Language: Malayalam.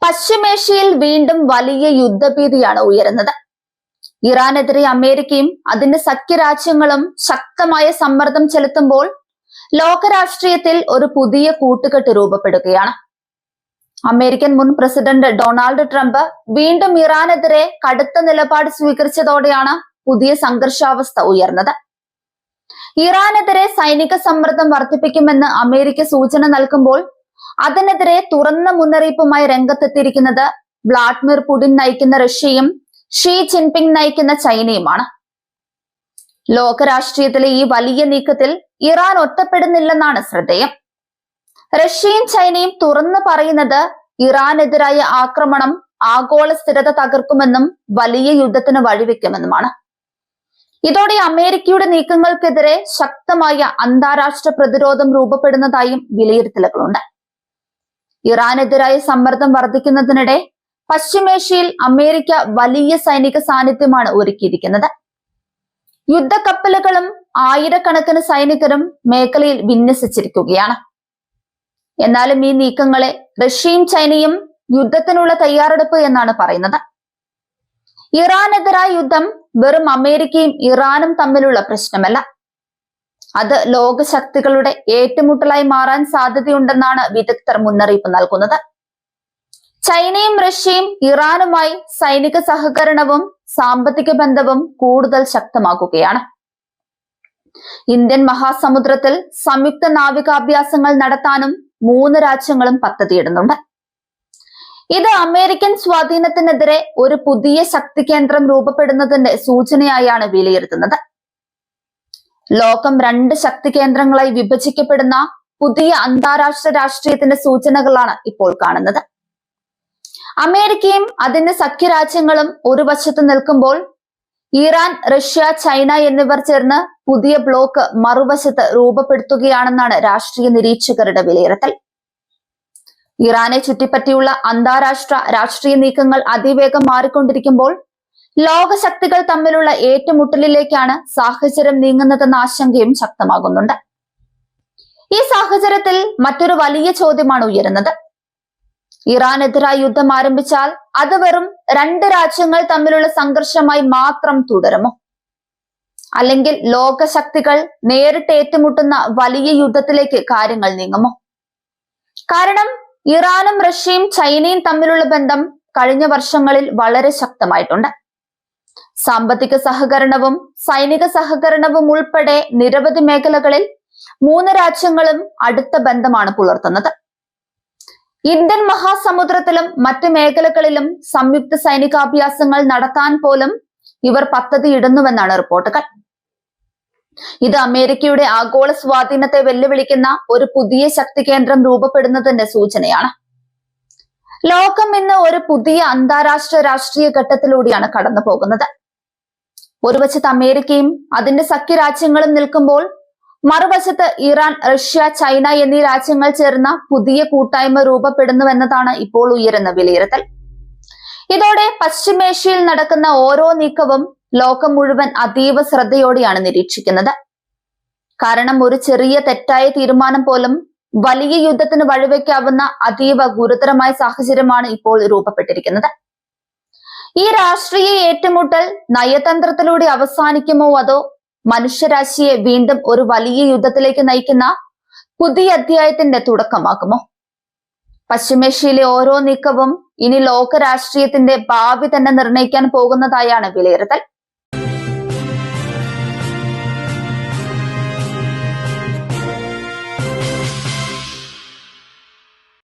പശ്ചിമേഷ്യയിൽ വീണ്ടും വലിയ യുദ്ധഭീതിയാണ് ഉയരുന്നത്. ഇറാനെതിരെ അമേരിക്കയും അതിന്റെ സഖ്യരാജ്യങ്ങളും ശക്തമായ സമ്മർദ്ദം ചെലുത്തുമ്പോൾ ലോകരാഷ്ട്രീയത്തിൽ ഒരു പുതിയ കൂട്ടുകെട്ട് രൂപപ്പെടുകയാണ്. അമേരിക്കൻ മുൻ പ്രസിഡന്റ് ഡൊണാൾഡ് ട്രംപ് വീണ്ടും ഇറാനെതിരെ കടുത്ത നിലപാട് സ്വീകരിച്ചതോടെയാണ് പുതിയ സംഘർഷാവസ്ഥ ഉയർന്നത്. ഇറാനെതിരെ സൈനിക സമ്മർദ്ദം വർദ്ധിപ്പിക്കുമെന്ന് അമേരിക്ക സൂചന നൽകുമ്പോൾ അതിനെതിരെ തുറന്ന മുന്നറിയിപ്പുമായി രംഗത്തെത്തിയിരിക്കുന്നത് വ്ളാഡിമിർ പുടിൻ നയിക്കുന്ന റഷ്യയും ഷീ ജിൻപിങ് നയിക്കുന്ന ചൈനയുമാണ്. ലോകരാഷ്ട്രീയത്തിലെ ഈ വലിയ നീക്കത്തിൽ ഇറാൻ ഒറ്റപ്പെടുന്നില്ലെന്നാണ് ശ്രദ്ധേയം. റഷ്യയും ചൈനയും തുറന്നു പറയുന്നത് ഇറാനെതിരായ ആക്രമണം ആഗോള സ്ഥിരത തകർക്കുമെന്നും വലിയ യുദ്ധത്തിന് വഴിവെക്കുമെന്നുമാണ്. ഇതോടെ അമേരിക്കയുടെ നീക്കങ്ങൾക്കെതിരെ ശക്തമായ അന്താരാഷ്ട്ര പ്രതിരോധം രൂപപ്പെടുന്നതായും വിലയിരുത്തലുകളുണ്ട്. ഇറാനെതിരായ സമ്മർദ്ദം വർദ്ധിക്കുന്നതിനിടെ പശ്ചിമേഷ്യയിൽ അമേരിക്ക വലിയ സൈനിക സാന്നിധ്യമാണ് ഒരുക്കിയിരിക്കുന്നത്. യുദ്ധക്കപ്പലുകളും ആയിരക്കണക്കിന് സൈനികരും മേഖലയിൽ വിന്യസിച്ചിരിക്കുകയാണ്. എന്നാലും ഈ നീക്കങ്ങളെ റഷ്യയും ചൈനയും യുദ്ധത്തിനുള്ള തയ്യാറെടുപ്പ് എന്നാണ് പറയുന്നത്. ഇറാനെതിരായ യുദ്ധം വെറും അമേരിക്കയും ഇറാനും തമ്മിലുള്ള പ്രശ്നമല്ല, അത് ലോകശക്തികളുടെ ഏറ്റുമുട്ടലായി മാറാൻ സാധ്യതയുണ്ടെന്നാണ് വിദഗ്ധർ മുന്നറിയിപ്പ് നൽകുന്നത്. ചൈനയും റഷ്യയും ഇറാനുമായി സൈനിക സഹകരണവും സാമ്പത്തിക ബന്ധവും കൂടുതൽ ശക്തമാക്കുകയാണ്. ഇന്ത്യൻ മഹാസമുദ്രത്തിൽ സംയുക്ത നാവികാഭ്യാസങ്ങൾ നടത്താനും 3 രാജ്യങ്ങളും പദ്ധതിയിടുന്നുണ്ട്. ഇത് അമേരിക്കൻ സ്വാധീനത്തിനെതിരെ ഒരു പുതിയ ശക്തി കേന്ദ്രം രൂപപ്പെടുന്നതിന്റെ സൂചനയായാണ് വിലയിരുത്തുന്നത്. ലോകം 2 ശക്തി കേന്ദ്രങ്ങളായി വിഭജിക്കപ്പെടുന്ന പുതിയ അന്താരാഷ്ട്ര രാഷ്ട്രീയത്തിന്റെ സൂചനകളാണ് ഇപ്പോൾ കാണുന്നത്. അമേരിക്കയും അതിന്റെ സഖ്യരാജ്യങ്ങളും ഒരു വശത്ത് നിൽക്കുമ്പോൾ ഇറാൻ, റഷ്യ, ചൈന എന്നിവർ ചേർന്ന് പുതിയ ബ്ലോക്ക് മറുവശത്ത് രൂപപ്പെടുത്തുകയാണെന്നാണ് രാഷ്ട്രീയ നിരീക്ഷകരുടെ വിലയിരുത്തൽ. ഇറാനെ ചുറ്റിപ്പറ്റിയുള്ള അന്താരാഷ്ട്ര രാഷ്ട്രീയ നീക്കങ്ങൾ അതിവേഗം മാറിക്കൊണ്ടിരിക്കുമ്പോൾ ലോകശക്തികൾ തമ്മിലുള്ള ഏറ്റുമുട്ടലിലേക്കാണ് സാഹചര്യം നീങ്ങുന്നതെന്ന ആശങ്കയും ശക്തമാകുന്നുണ്ട്. ഈ സാഹചര്യത്തിൽ മറ്റൊരു വലിയ ചോദ്യമാണ് ഉയരുന്നത്. ഇറാനെതിരായി യുദ്ധം ആരംഭിച്ചാൽ അത് വെറും 2 രാജ്യങ്ങൾ തമ്മിലുള്ള സംഘർഷമായി മാത്രം തുടരുമോ? അല്ലെങ്കിൽ ലോകശക്തികൾ നേരിട്ട് ഏറ്റുമുട്ടുന്ന വലിയ യുദ്ധത്തിലേക്ക് കാര്യങ്ങൾ നീങ്ങുമോ? കാരണം ഇറാനും റഷ്യയും ചൈനയും തമ്മിലുള്ള ബന്ധം കഴിഞ്ഞ വർഷങ്ങളിൽ വളരെ ശക്തമായിട്ടുണ്ട്. സാമ്പത്തിക സഹകരണവും സൈനിക സഹകരണവും ഉൾപ്പെടെ നിരവധി മേഖലകളിൽ 3 രാജ്യങ്ങളും അടുത്ത ബന്ധമാണ് പുലർത്തുന്നത്. ഇന്ത്യൻ മഹാസമുദ്രത്തിലും മറ്റ് മേഖലകളിലും സംയുക്ത സൈനികാഭ്യാസങ്ങൾ നടത്താൻ പോലും ഇവർ പദ്ധതിയിടുന്നുവെന്നാണ് റിപ്പോർട്ടുകൾ. ഇത് അമേരിക്കയുടെ ആഗോള സ്വാധീനത്തെ വെല്ലുവിളിക്കുന്ന ഒരു പുതിയ ശക്തി കേന്ദ്രം രൂപപ്പെടുന്നതിന്റെ സൂചനയാണ്. ലോകം ഇന്ന് ഒരു പുതിയ അന്താരാഷ്ട്ര രാഷ്ട്രീയ ഘട്ടത്തിലൂടെയാണ് കടന്നു പോകുന്നത്. ഒരു വശത്ത് അമേരിക്കയും അതിന്റെ സഖ്യരാജ്യങ്ങളും നിൽക്കുമ്പോൾ മറുവശത്ത് ഇറാൻ, റഷ്യ, ചൈന എന്നീ രാജ്യങ്ങൾ ചേർന്ന പുതിയ കൂട്ടായ്മ രൂപപ്പെടുന്നുവെന്നതാണ് ഇപ്പോൾ ഉയരുന്ന വിലയിരുത്തൽ. ഇതോടെ പശ്ചിമേഷ്യയിൽ നടക്കുന്ന ഓരോ നീക്കവും ലോകം മുഴുവൻ അതീവ ശ്രദ്ധയോടെയാണ് നിരീക്ഷിക്കുന്നത്. കാരണം ഒരു ചെറിയ തെറ്റായ തീരുമാനം പോലും വലിയ യുദ്ധത്തിന് വഴിവെക്കാവുന്ന അതീവ ഗുരുതരമായ സാഹചര്യമാണ് ഇപ്പോൾ രൂപപ്പെട്ടിരിക്കുന്നത്. ഈ രാഷ്ട്രീയ ഏറ്റുമുട്ടൽ നയതന്ത്രത്തിലൂടെ അവസാനിക്കുമോ അതോ മനുഷ്യരാശിയെ വീണ്ടും ഒരു വലിയ യുദ്ധത്തിലേക്ക് നയിക്കുന്ന പുതിയ അധ്യായത്തിന്റെ തുടക്കമാകുമോ? പശ്ചിമേഷ്യയിലെ ഓരോ നീക്കവും ഇനി ലോക രാഷ്ട്രീയത്തിന്റെ ഭാവി തന്നെ നിർണ്ണയിക്കാൻ പോകുന്നതായാണ് വിലയിരുത്തൽ.